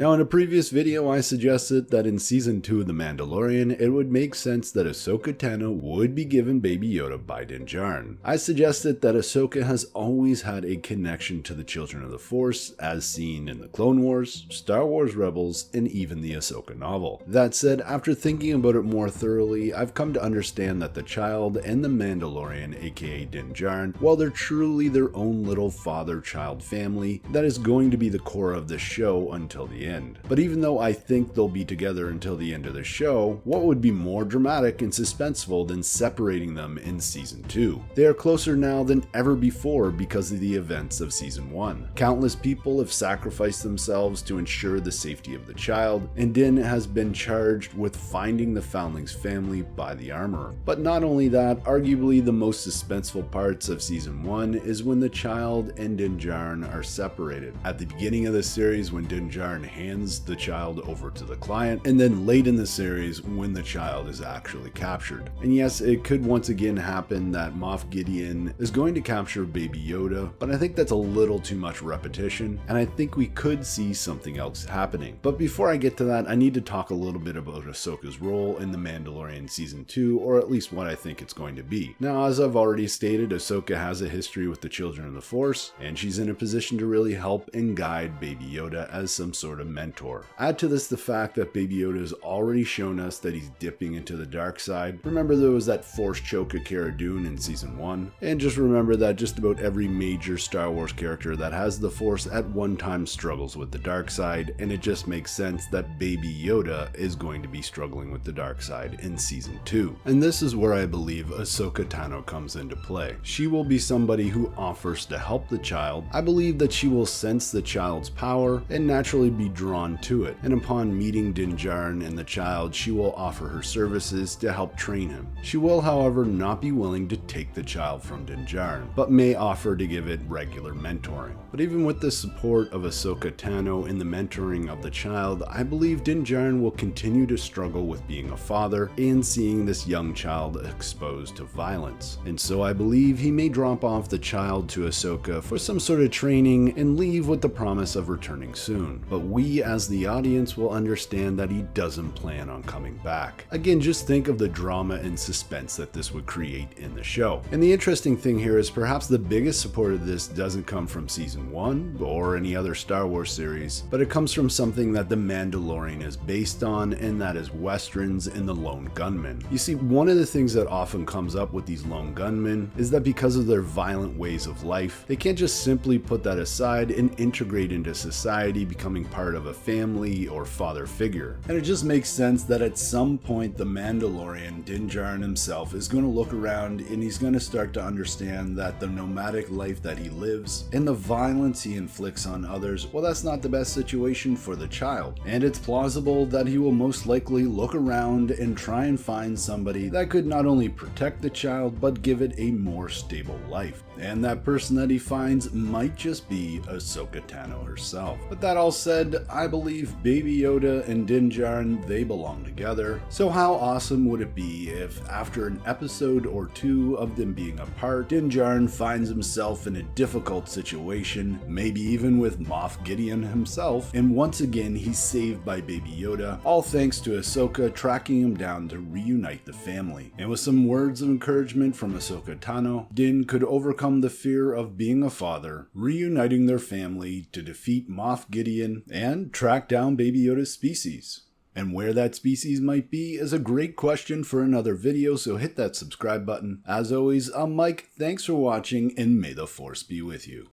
Now, in a previous video, I suggested that in Season 2 of The Mandalorian, it would make sense that Ahsoka Tano would be given Baby Yoda by Din Djarin. I suggested that Ahsoka has always had a connection to the Children of the Force, as seen in the Clone Wars, Star Wars Rebels, and even the Ahsoka novel. That said, after thinking about it more thoroughly, I've come to understand that the child and the Mandalorian, aka Din Djarin, while they're truly their own little father-child family, that is going to be the core of the show until the end. But even though I think they'll be together until the end of the show, what would be more dramatic and suspenseful than separating them in Season 2? They are closer now than ever before because of the events of Season 1. Countless people have sacrificed themselves to ensure the safety of the child, and Din has been charged with finding the foundling's family by the armorer. But not only that, arguably the most suspenseful parts of Season 1 is when the child and Din Djarin are separated. At the beginning of the series, when Din Djarin hands the child over to the client, and then late in the series when the child is actually captured. And yes, it could once again happen that Moff Gideon is going to capture Baby Yoda, but I think that's a little too much repetition, and I think we could see something else happening. But before I get to that, I need to talk a little bit about Ahsoka's role in The Mandalorian Season 2, or at least what I think it's going to be. Now, as I've already stated, Ahsoka has a history with the Children of the Force, and she's in a position to really help and guide Baby Yoda as some sort of mentor. Add to this the fact that Baby Yoda has already shown us that he's dipping into the dark side. Remember there was that Force choke of Cara Dune in Season 1? And just remember that just about every major Star Wars character that has the Force at one time struggles with the dark side, and it just makes sense that Baby Yoda is going to be struggling with the dark side in Season 2. And this is where I believe Ahsoka Tano comes into play. She will be somebody who offers to help the child. I believe that she will sense the child's power and naturally be drawn to it, and upon meeting Din Djarin and the child, she will offer her services to help train him. She will, however, not be willing to take the child from Din Djarin, but may offer to give it regular mentoring. But even with the support of Ahsoka Tano in the mentoring of the child, I believe Din Djarin will continue to struggle with being a father and seeing this young child exposed to violence. And so I believe he may drop off the child to Ahsoka for some sort of training and leave with the promise of returning soon. But we as the audience will understand that he doesn't plan on coming back. Again, just think of the drama and suspense that this would create in the show. And the interesting thing here is perhaps the biggest support of this doesn't come from Season 1 or any other Star Wars series, but it comes from something that The Mandalorian is based on, and that is Westerns and the lone gunmen. You see, one of the things that often comes up with these lone gunmen is that because of their violent ways of life, they can't just simply put that aside and integrate into society, becoming part of a family or father figure. And it just makes sense that at some point the Mandalorian, Din Djarin himself, is going to look around and he's going to start to understand that the nomadic life that he lives and the violence he inflicts on others, well, that's not the best situation for the child. And it's plausible that he will most likely look around and try and find somebody that could not only protect the child, but give it a more stable life. And that person that he finds might just be Ahsoka Tano herself. But that all said, I believe Baby Yoda and Din Djarin, they belong together. So how awesome would it be if after an episode or two of them being apart, Din Djarin finds himself in a difficult situation, maybe even with Moff Gideon himself, and once again he's saved by Baby Yoda, all thanks to Ahsoka tracking him down to reunite the family. And with some words of encouragement from Ahsoka Tano, Din could overcome the fear of being a father, reuniting their family to defeat Moff Gideon and track down Baby Yoda's species. And where that species might be is a great question for another video, so hit that subscribe button. As always, I'm Mike, thanks for watching, and may the Force be with you.